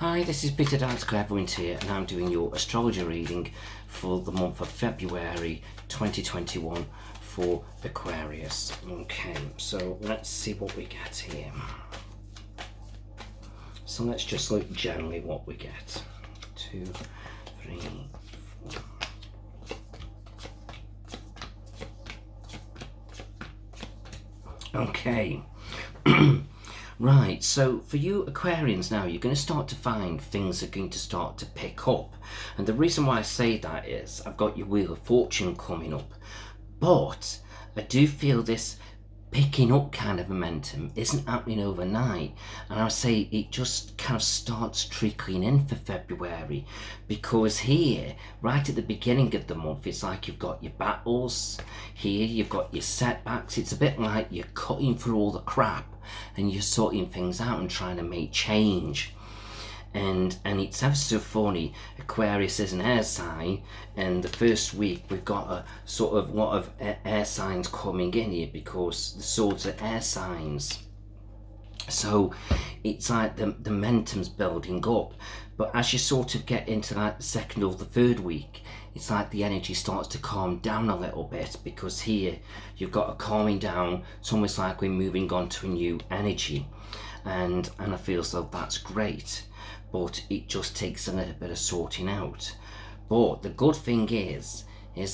Hi, this is Peter Dance Clairvoyant here, and I'm doing your astrology reading for the month of February 2021 for Aquarius. Okay, so let's see what we get here. So let's just look generally what we get. 2, 3, 4. Okay. Right, so for you Aquarians now, you're going to start to find things are going to start to pick up. And the reason why I say that is I've got your Wheel of Fortune coming up. But I do feel this picking up kind of momentum isn't happening overnight, and I would say it just kind of starts trickling in for February, because here right at the beginning of the month it's like you've got your battles, here you've got your setbacks. It's a bit like you're cutting through all the crap and you're sorting things out and trying to make change. And it's ever so funny. Aquarius is an air sign, and the first week we've got a sort of lot of air signs coming in here because the swords are air signs. So it's like the momentum's building up, but as you sort of get into like the second or the third week, it's like the energy starts to calm down a little bit, because here you've got a calming down. It's almost like we're moving on to a new energy, and I feel as though that's great. But it just takes a little bit of sorting out. But the good thing is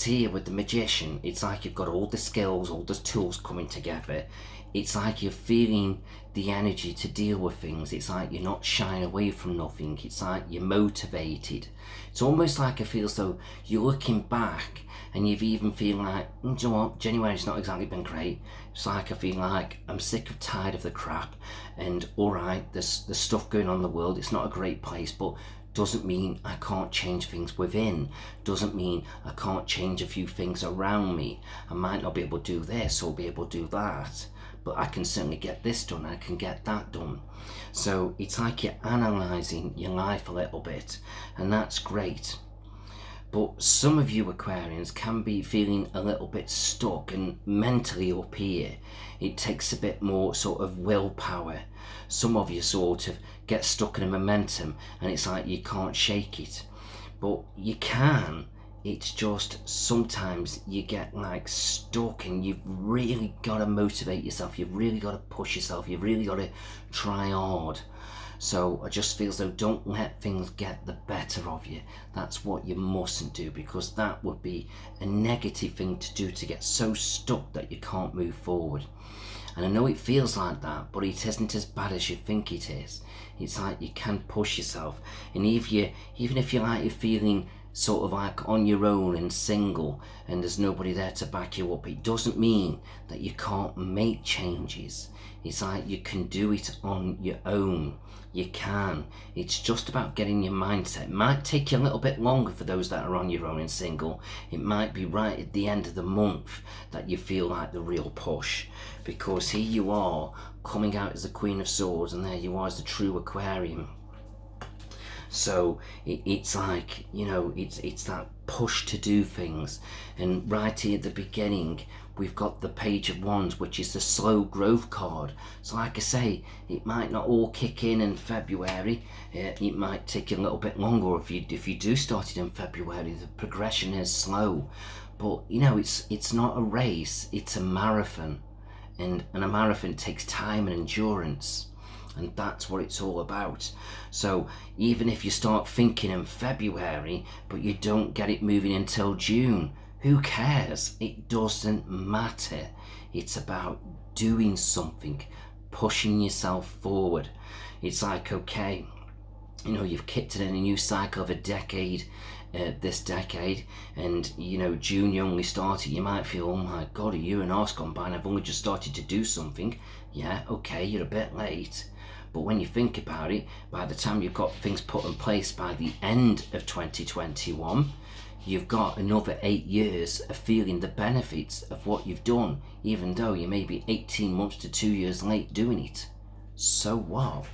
here with the Magician, it's like you've got all the skills, all the tools coming together. It's like you're feeling the energy to deal with things. It's like you're not shying away from nothing. It's like you're motivated. It's almost like I feel as though you're looking back and you've even feel like, do you know what, January's not exactly been great. It's like I feel like I'm sick of tired of the crap, and alright, there's stuff going on in the world, it's not a great place, but doesn't mean I can't change things within. Doesn't mean I can't change a few things around me. I might not be able to do this or be able to do that, but I can certainly get this done, I can get that done. So it's like you're analysing your life a little bit, and that's great. But some of you Aquarians can be feeling a little bit stuck, and mentally up here it takes a bit more sort of willpower. Some of you sort of get stuck in a momentum and it's like you can't shake it, but you can. It's just sometimes you get like stuck, and you've really got to motivate yourself, you've really got to push yourself, you've really got to try hard. So I just feel as though don't let things get the better of you. That's what you mustn't do, because that would be a negative thing to do, to get so stuck that you can't move forward. And I know it feels like that, but it isn't as bad as you think it is. It's like you can push yourself, and even if you're feeling sort of like on your own and single and there's nobody there to back you up, it doesn't mean that you can't make changes. It's like you can do it on your own. You can. It's just about getting your mindset. It might take you a little bit longer for those that are on your own and single. It might be right at the end of the month that you feel like the real push, because here you are coming out as the Queen of Swords, and there you are as the true Aquarian. So it's like, you know, it's that push to do things. And right here at the beginning we've got the Page of Wands, which is the slow growth card. So like I say, it might not all kick in February. It might take a little bit longer. If you do start it in February, the progression is slow. But you know, it's not a race, it's a marathon, and a marathon takes time and endurance. And that's what it's all about. So even if you start thinking in February but you don't get it moving until June, who cares? It doesn't matter. It's about doing something, pushing yourself forward. It's like, okay, you know, you've kicked it in a new cycle of a decade, this decade, and you know, June you only started. You might feel, oh my god, a year and a half's gone by and I've only just started to do something. Yeah, okay, you're a bit late. But when you think about it, by the time you've got things put in place by the end of 2021, you've got another 8 years of feeling the benefits of what you've done, even though you may be 18 months to 2 years late doing it. So what?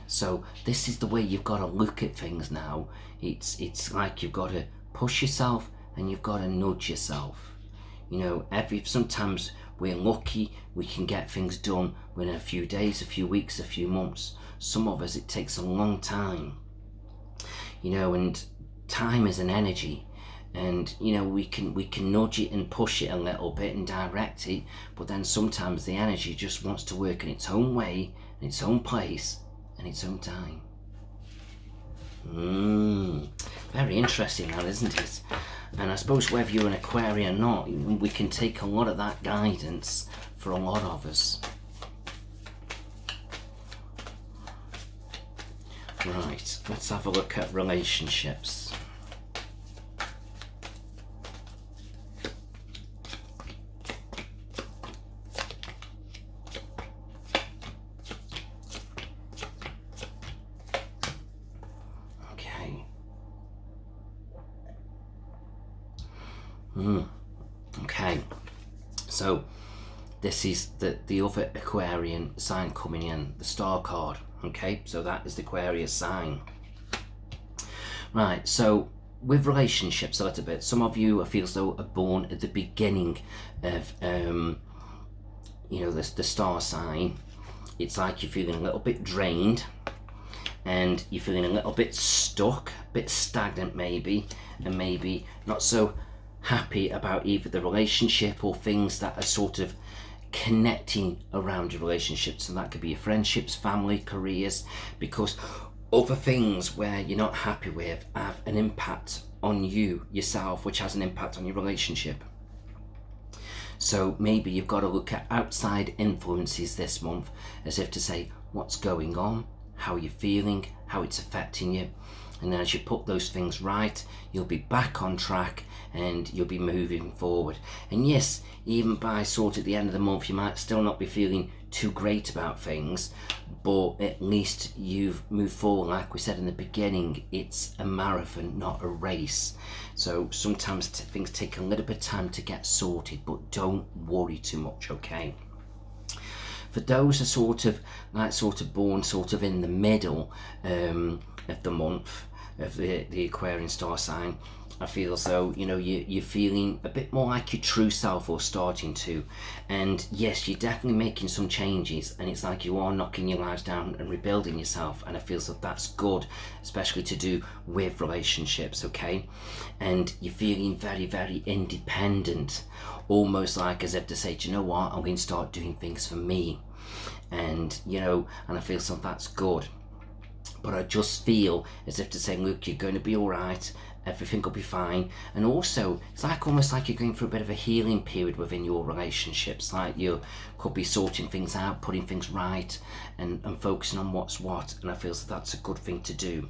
So this is the way you've got to look at things now. It's like you've got to push yourself and you've got to nudge yourself. You know, sometimes we're lucky, we can get things done within a few days, a few weeks, a few months. some of us it takes a long time, you know, and time is an energy. And you know, we can nudge it and push it a little bit and direct it, but then sometimes the energy just wants to work in its own way, in its own place, and its own time. Very interesting that, isn't it? And I suppose whether you're an Aquarian or not, we can take a lot of that guidance for a lot of us. Right, let's have a look at relationships. Okay, so this is the other Aquarian sign coming in, the star card. Okay, so that is the Aquarius sign. Right, so with relationships a little bit, some of you I feel as though are born at the beginning of you know, the star sign. It's like you're feeling a little bit drained, and you're feeling a little bit stuck, a bit stagnant maybe, and maybe not so happy about either the relationship or things that are sort of connecting around your relationship. So that could be your friendships, family, careers, because other things where you're not happy with have an impact on you yourself, which has an impact on your relationship. So maybe you've got to look at outside influences this month, as if to say what's going on, how you're feeling, how it's affecting you. And then as you put those things right, you'll be back on track and you'll be moving forward. And yes, even by sort of the end of the month, you might still not be feeling too great about things, but at least you've moved forward. Like we said in the beginning, it's a marathon, not a race. So sometimes things take a little bit of time to get sorted, but don't worry too much, okay? For those who are sort of born sort of in the middle of the month of the Aquarian star sign, I feel as though, you know, you're feeling a bit more like your true self, or starting to. And yes, you're definitely making some changes, and it's like you are knocking your lives down and rebuilding yourself, and I feel as though that's good, especially to do with relationships, okay? And you're feeling very, very independent, almost like as if to say, do you know what, I'm going to start doing things for me. And you know, and I feel so that's good. But I just feel as if to say, look, you're going to be all right, everything will be fine. And also, it's like almost like you're going through a bit of a healing period within your relationships. Like you could be sorting things out, putting things right, and focusing on what's what. And I feel so that's a good thing to do.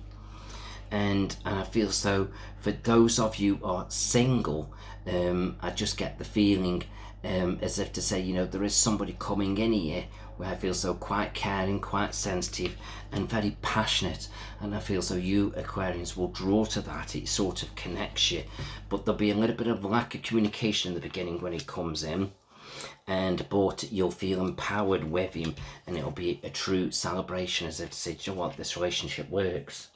And I feel so for those of you who are single, I just get the feeling as if to say, you know, there is somebody coming in here where I feel so quite caring, quite sensitive, and very passionate. And I feel so you Aquarians will draw to that. It sort of connects you, but there'll be a little bit of lack of communication in the beginning when he comes in. But you'll feel empowered with him, and it'll be a true celebration, as if to say, do you know what, this relationship works.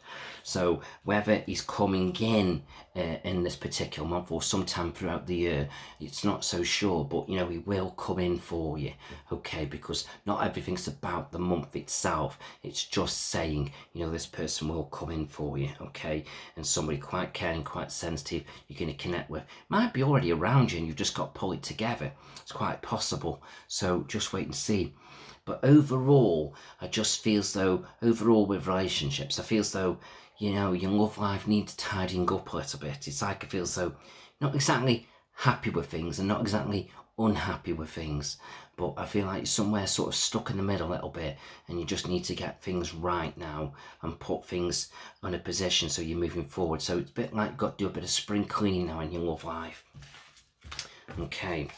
So whether he's coming in this particular month or sometime throughout the year, it's not so sure, but you know, he will come in for you, okay? Because not everything's about the month itself. It's just saying, you know, this person will come in for you, okay? And somebody quite caring, quite sensitive, you're going to connect with, might be already around you and you've just got to pull it together. It's quite possible. So just wait and see. But overall, I just feel as though, overall with relationships, I feel as though, you know, your love life needs tidying up a little bit. It's like I feel as though not exactly happy with things and not exactly unhappy with things, but I feel like you're somewhere sort of stuck in the middle a little bit, and you just need to get things right now and put things on a position so you're moving forward. So it's a bit like you've got to do a bit of spring cleaning now in your love life. Okay.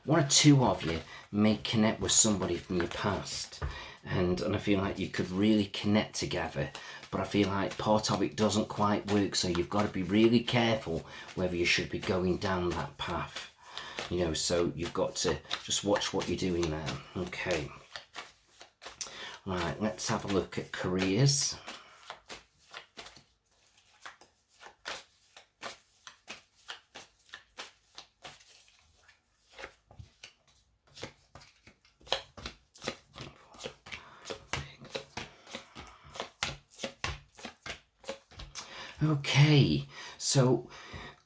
One or two of you may connect with somebody from your past, and I feel like you could really connect together, but I feel like part of it doesn't quite work, so you've got to be really careful whether you should be going down that path, you know, so you've got to just watch what you're doing there. Okay, right, let's have a look at careers. Okay, so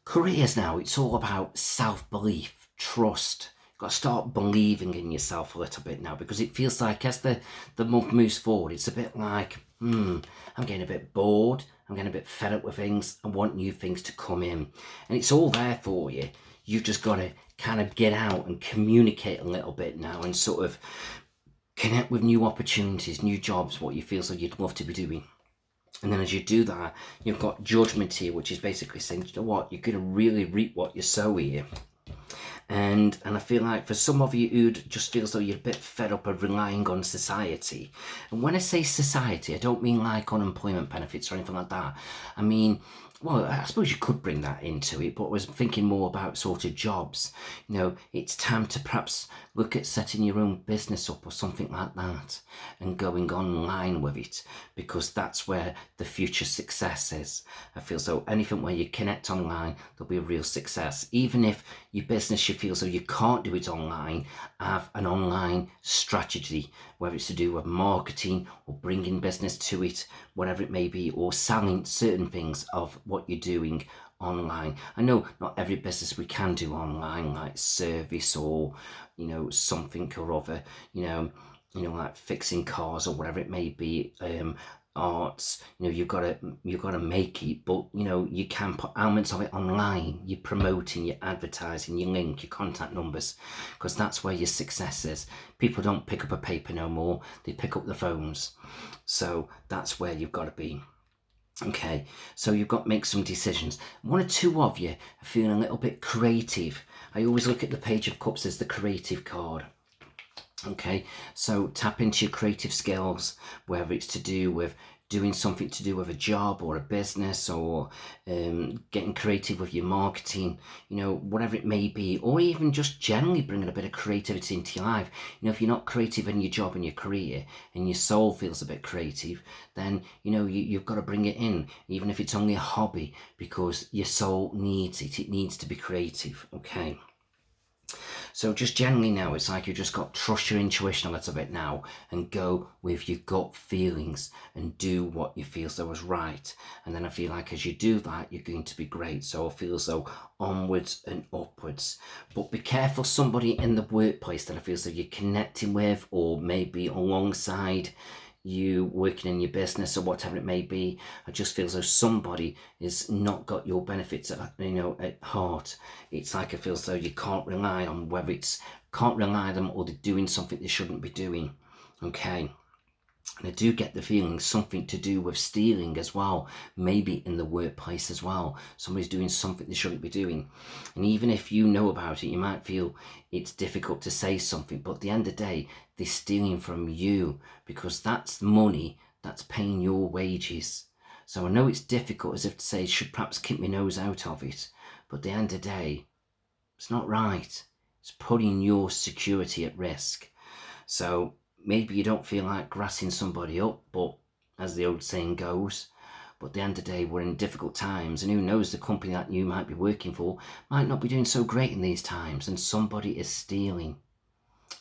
careers now, it's all about self-belief, trust. You've got to start believing in yourself a little bit now, because it feels like as the month moves forward, it's a bit like, I'm getting a bit bored, I'm getting a bit fed up with things, I want new things to come in. And it's all there for you. You've just got to kind of get out and communicate a little bit now and sort of connect with new opportunities, new jobs, what you feel so you'd love to be doing. And then as you do that, you've got judgment here, which is basically saying, you know what, you're going to really reap what you sow here. And I feel like for some of you who just feel as though you're a bit fed up of relying on society. And when I say society, I don't mean like unemployment benefits or anything like that. I mean, well, I suppose you could bring that into it, but I was thinking more about sort of jobs. You know, it's time to perhaps look at setting your own business up or something like that and going online with it, because that's where the future success is. I feel so anything where you connect online, there'll be a real success. Even if your business, you feel so you can't do it online, have an online strategy, whether it's to do with marketing or bringing business to it, whatever it may be, or selling certain things of what you're doing online. I know not every business we can do online, like service or, you know, something or other, you know, like fixing cars or whatever it may be, arts, you know, you've got to make it, but you know, you can put elements of it online. You're promoting, you're advertising, you link your contact numbers, because that's where your success is. People don't pick up a paper no more, they pick up the phones. So that's where you've got to be. Okay, so you've got to make some decisions. One or two of you are feeling a little bit creative. I always look at the Page of Cups as the creative card. Okay, so tap into your creative skills, whether it's to do with doing something to do with a job or a business, or getting creative with your marketing, you know, whatever it may be, or even just generally bringing a bit of creativity into your life. You know, if you're not creative in your job and your career and your soul feels a bit creative, then, you know, you've got to bring it in, even if it's only a hobby, because your soul needs it. It needs to be creative, okay? So just generally now, it's like you just got to trust your intuition a little bit now and go with your gut feelings and do what you feel so is right. And then I feel like as you do that, you're going to be great. So I feel as though onwards and upwards. But be careful somebody in the workplace that I feel so you're connecting with, or maybe alongside you working in your business or whatever it may be. I just feel as though somebody has not got your benefits at, you know, at heart. It's like I feel as though you can't rely on, whether it's can't rely on them or they're doing something they shouldn't be doing. Okay. And I do get the feeling something to do with stealing as well, maybe in the workplace as well. Somebody's doing something they shouldn't be doing. And even if you know about it, you might feel it's difficult to say something, but at the end of the day, they're stealing from you, because that's money that's paying your wages. So I know it's difficult, as if to say, I should perhaps keep my nose out of it, but at the end of the day, it's not right. It's putting your security at risk. So maybe you don't feel like grassing somebody up, but as the old saying goes, but at the end of the day, we're in difficult times, and who knows, the company that you might be working for might not be doing so great in these times, and somebody is stealing.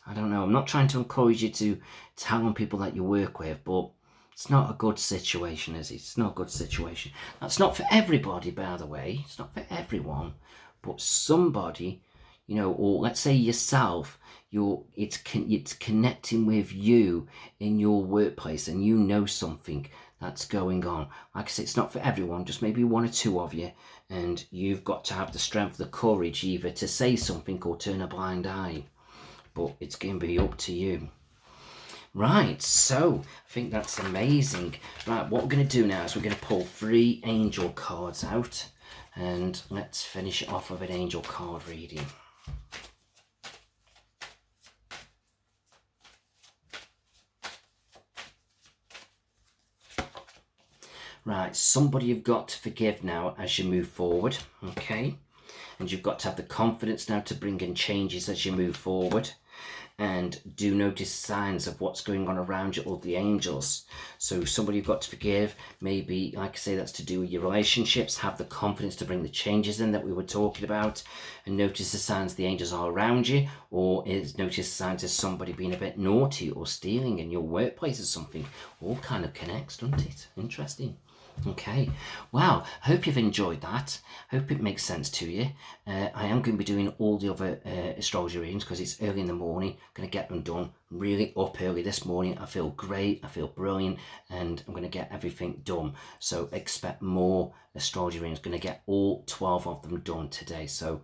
I don't know, I'm not trying to encourage you to tell on people that you work with, but it's not a good situation, is it? It's not a good situation. That's not for everybody, by the way. It's not for everyone, but somebody, you know, or let's say yourself, it's connecting with you in your workplace, and you know something that's going on. Like I said, it's not for everyone, just maybe one or two of you, and you've got to have the strength, the courage, either to say something or turn a blind eye. But it's going to be up to you. Right, so I think that's amazing. Right, what we're going to do now is we're going to pull 3 angel cards out, and let's finish it off with an angel card reading. Right, somebody you've got to forgive now as you move forward, okay? And you've got to have the confidence now to bring in changes as you move forward. And do notice signs of what's going on around you, or the angels. So somebody you've got to forgive, maybe, like I say, that's to do with your relationships. Have the confidence to bring the changes in that we were talking about, and notice the signs the angels are around you, or notice signs of somebody being a bit naughty or stealing in your workplace or something. All kind of connects, doesn't it? Interesting. Okay, well, hope you've enjoyed that. Hope it makes sense to you. I am going to be doing all the other astrology readings because it's early in the morning. Going to get them done really up early this morning. I feel great, I feel brilliant, and I'm going to get everything done. So expect more astrology readings. Going to get all 12 of them done today. So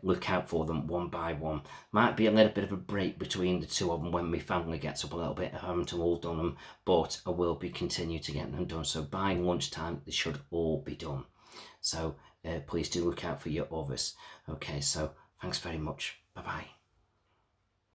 look out for them one by one. Might be a little bit of a break between the two of them when my family gets up a little bit. I haven't all done them, but I will be continue to get them done. So by lunchtime, they should all be done. So please do look out for your others. Okay, so thanks very much. Bye-bye.